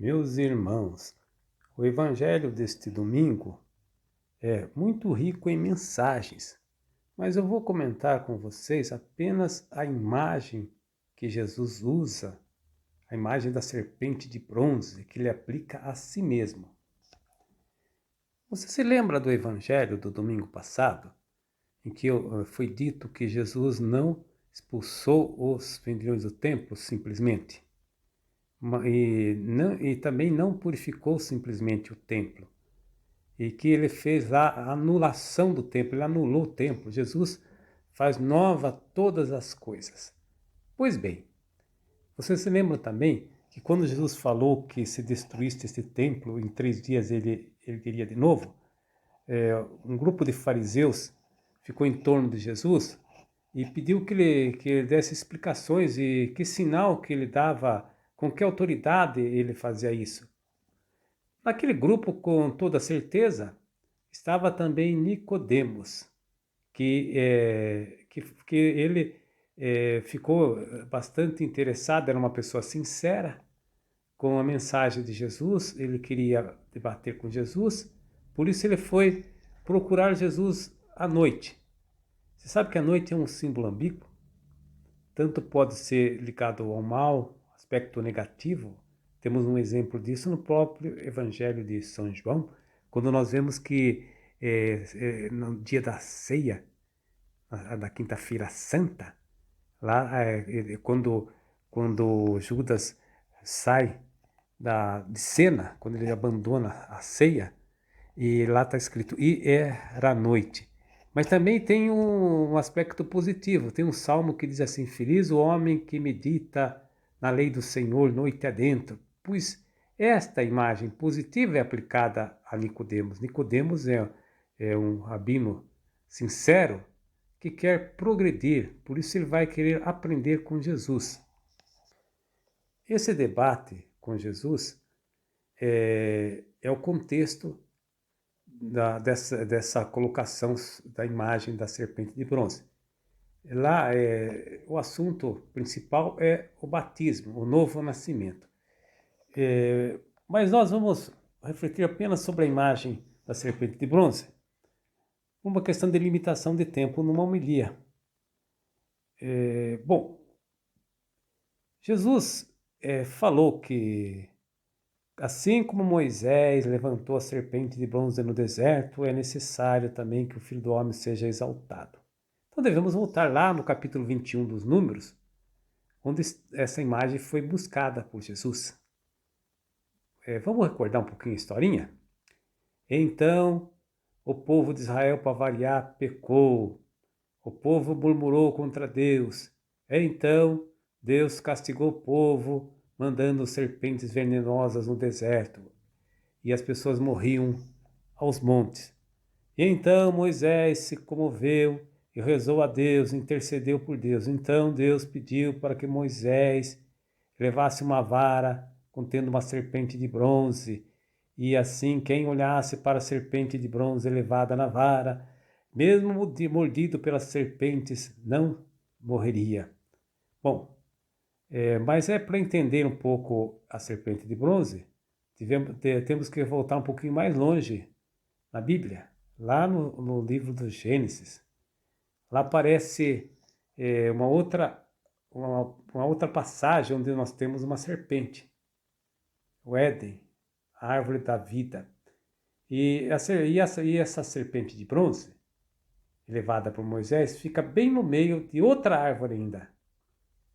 Meus irmãos, o evangelho deste domingo é muito rico em mensagens, mas eu vou comentar com vocês apenas a imagem que Jesus usa, a imagem da serpente de bronze que ele aplica a si mesmo. Você se lembra do evangelho do domingo passado, em que foi dito que Jesus não expulsou os vendilhões do templo simplesmente? E também não purificou simplesmente o templo, e que ele fez a anulação do templo, ele anulou o templo. Jesus faz nova todas as coisas. Pois bem, você se lembra também que quando Jesus falou que se destruísse este templo, em 3 dias ele ergueria de novo, um grupo de fariseus ficou em torno de Jesus e pediu que ele desse explicações e que sinal que ele dava, com que autoridade ele fazia isso. Naquele grupo, com toda certeza, estava também Nicodemos, que ele ficou bastante interessado, era uma pessoa sincera com a mensagem de Jesus, ele queria debater com Jesus, por isso ele foi procurar Jesus à noite. Você sabe que a noite é um símbolo ambíguo? Tanto pode ser ligado ao mal, aspecto negativo. Temos um exemplo disso no próprio Evangelho de São João, quando nós vemos que no dia da ceia, da quinta-feira santa, lá quando Judas sai de cena, quando ele abandona a ceia, e lá está escrito, e era noite. Mas também tem um aspecto positivo, tem um salmo que diz assim, feliz o homem que medita na lei do Senhor noite adentro, pois esta imagem positiva é aplicada a Nicodemos. Nicodemos é um rabino sincero que quer progredir, por isso ele vai querer aprender com Jesus. Esse debate com Jesus é o contexto dessa colocação da imagem da serpente de bronze. Lá, o assunto principal é o batismo, o novo nascimento. Mas nós vamos refletir apenas sobre a imagem da serpente de bronze, uma questão de limitação de tempo numa homilia. Bom, Jesus falou que assim como Moisés levantou a serpente de bronze no deserto, é necessário também que o Filho do Homem seja exaltado. Então devemos voltar lá no capítulo 21 dos Números, onde essa imagem foi buscada por Jesus. Vamos recordar um pouquinho a historinha? Então, o povo de Israel, para variar, pecou. O povo murmurou contra Deus. Então, Deus castigou o povo, mandando serpentes venenosas no deserto. E as pessoas morriam aos montes. E então Moisés se comoveu e rezou a Deus, intercedeu por Deus. Então Deus pediu para que Moisés levasse uma vara contendo uma serpente de bronze, e assim quem olhasse para a serpente de bronze levada na vara, mesmo mordido pelas serpentes, não morreria. Bom, mas para entender um pouco a serpente de bronze, temos que voltar um pouquinho mais longe na Bíblia, lá no livro do Gênesis. Lá aparece uma outra passagem onde nós temos uma serpente, o Éden, a árvore da vida. E essa serpente de bronze, levada por Moisés, fica bem no meio de outra árvore ainda,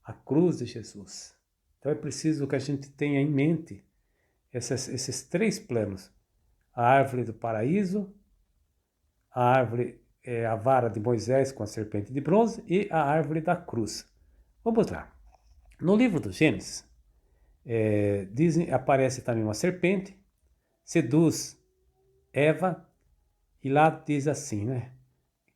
a cruz de Jesus. Então é preciso que a gente tenha em mente esses 3 planos: a árvore do paraíso, a árvore, a vara de Moisés com a serpente de bronze e a árvore da cruz. Vamos lá. No livro do Gênesis, aparece também uma serpente, seduz Eva, e lá diz assim, né?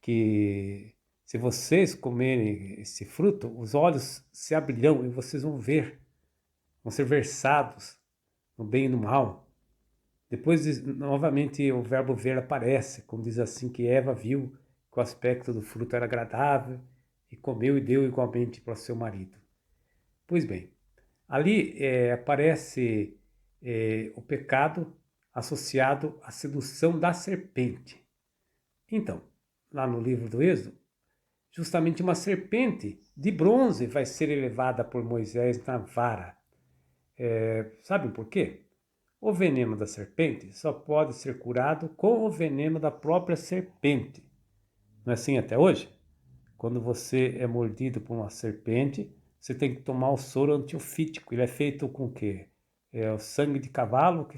Que se vocês comerem esse fruto, os olhos se abrirão e vocês vão ver, vão ser versados no bem e no mal. Depois, novamente, o verbo ver aparece, como diz assim, que Eva viu que o aspecto do fruto era agradável e comeu e deu igualmente para o seu marido. Pois bem, ali aparece o pecado associado à sedução da serpente. Então, lá no livro do Êxodo, justamente uma serpente de bronze vai ser elevada por Moisés na vara. Sabe por quê? O veneno da serpente só pode ser curado com o veneno da própria serpente. Não é assim até hoje? Quando você é mordido por uma serpente, você tem que tomar o soro antiofítico. Ele é feito com o quê? É o sangue de cavalo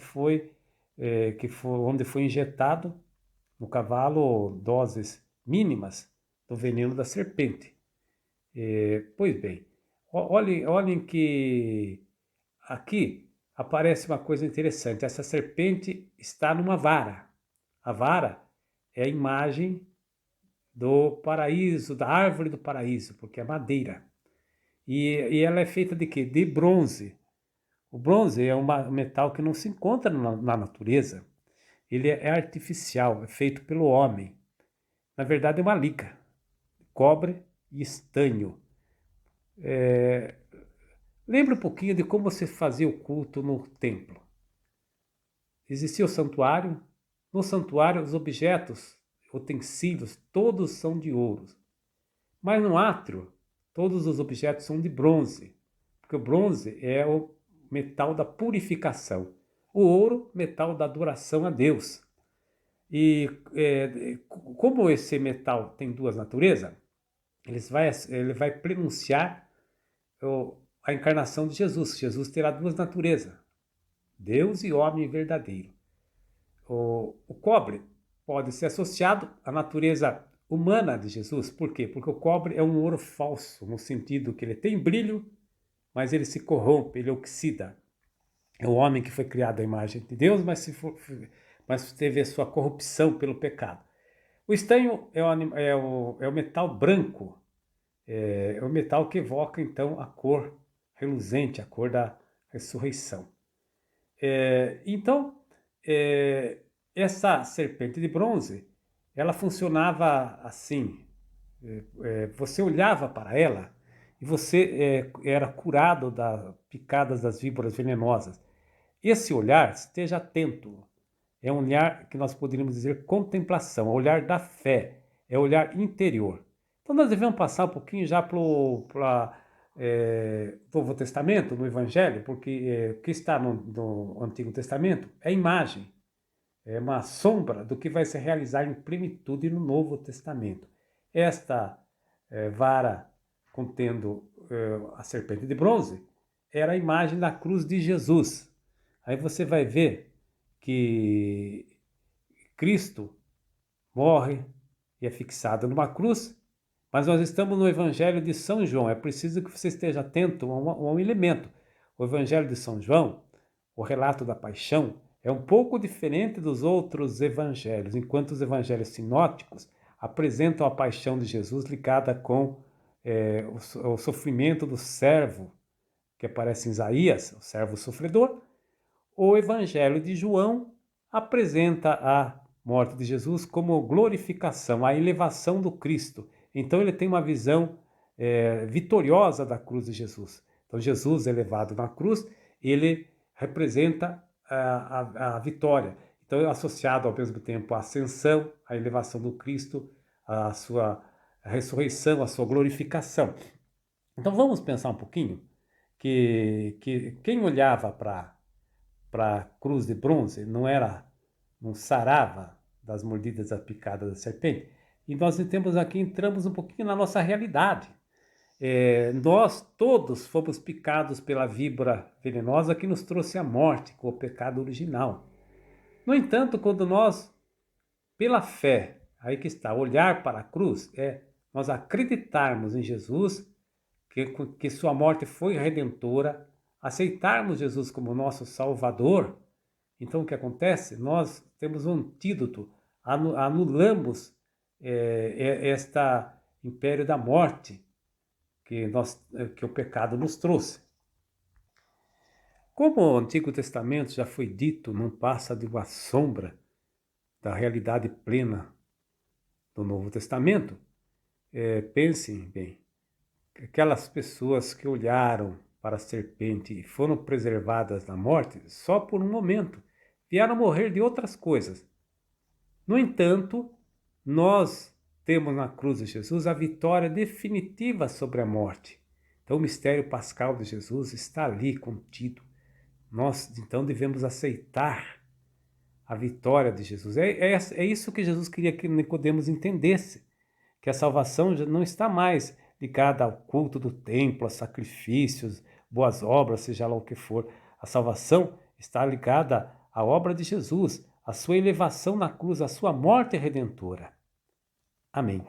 onde foi injetado no cavalo doses mínimas do veneno da serpente. Pois bem, olhem que aqui aparece uma coisa interessante. Essa serpente está numa vara. A vara é a imagem do paraíso, da árvore do paraíso, porque é madeira. E ela é feita de quê? De bronze. O bronze é um metal que não se encontra na natureza. Ele é artificial, é feito pelo homem. Na verdade é uma liga, cobre e estanho. Lembra um pouquinho de como você fazia o culto no templo. Existia o santuário. No santuário, os objetos, utensílios, todos são de ouro. Mas no átrio, todos os objetos são de bronze, porque o bronze é o metal da purificação. O ouro, metal da adoração a Deus. E como esse metal tem duas naturezas, ele vai prenunciar a encarnação de Jesus. Jesus terá duas naturezas, Deus e homem verdadeiro. O cobre pode ser associado à natureza humana de Jesus. Por quê? Porque o cobre é um ouro falso, no sentido que ele tem brilho, mas ele se corrompe, ele oxida. É o homem que foi criado à imagem de Deus, mas teve a sua corrupção pelo pecado. O estanho é o metal branco, é o metal que evoca então a cor reluzente, a cor da ressurreição. Então, essa serpente de bronze, ela funcionava assim. Você olhava para ela e você era curado das picadas das víboras venenosas. Esse olhar, esteja atento, é um olhar que nós poderíamos dizer contemplação, é o olhar da fé, é o olhar interior. Então nós devemos passar um pouquinho já para o Novo Testamento, no Evangelho, porque o que está no Antigo Testamento é imagem, é uma sombra do que vai se realizar em plenitude no Novo Testamento. Esta vara contendo a serpente de bronze era a imagem da cruz de Jesus. Aí você vai ver que Cristo morre e é fixado numa cruz, mas nós estamos no Evangelho de São João. É preciso que você esteja atento a um elemento. O Evangelho de São João, o relato da paixão, é um pouco diferente dos outros evangelhos, enquanto os evangelhos sinóticos apresentam a paixão de Jesus ligada com o sofrimento do servo, que aparece em Isaías, o servo sofredor. O Evangelho de João apresenta a morte de Jesus como glorificação, a elevação do Cristo. Então ele tem uma visão vitoriosa da cruz de Jesus. Então Jesus elevado na cruz, ele representa a vitória. Então é associado ao mesmo tempo à ascensão, à elevação do Cristo, à sua ressurreição, à sua glorificação. Então vamos pensar um pouquinho que quem olhava para a cruz de bronze não sarava das mordidas da picada da serpente. E nós entramos um pouquinho na nossa realidade. Nós todos fomos picados pela víbora venenosa que nos trouxe a morte com o pecado original. No entanto, quando nós, pela fé, aí que está, olhar para a cruz, nós acreditarmos em Jesus, que sua morte foi redentora, aceitarmos Jesus como nosso Salvador, então o que acontece? Nós temos um antídoto, anulamos este império da morte que o pecado nos trouxe. Como o Antigo Testamento já foi dito, não passa de uma sombra da realidade plena do Novo Testamento, pensem bem, aquelas pessoas que olharam para a serpente e foram preservadas da morte só por um momento. Vieram morrer de outras coisas. No entanto, nós temos na cruz de Jesus a vitória definitiva sobre a morte. Então o mistério pascal de Jesus está ali contido. Nós então devemos aceitar a vitória de Jesus. É isso que Jesus queria que Nicodemos entendesse, que a salvação já não está mais ligada ao culto do templo, a sacrifícios, boas obras, seja lá o que for. A salvação está ligada à obra de Jesus, à sua elevação na cruz, à sua morte redentora. Amém.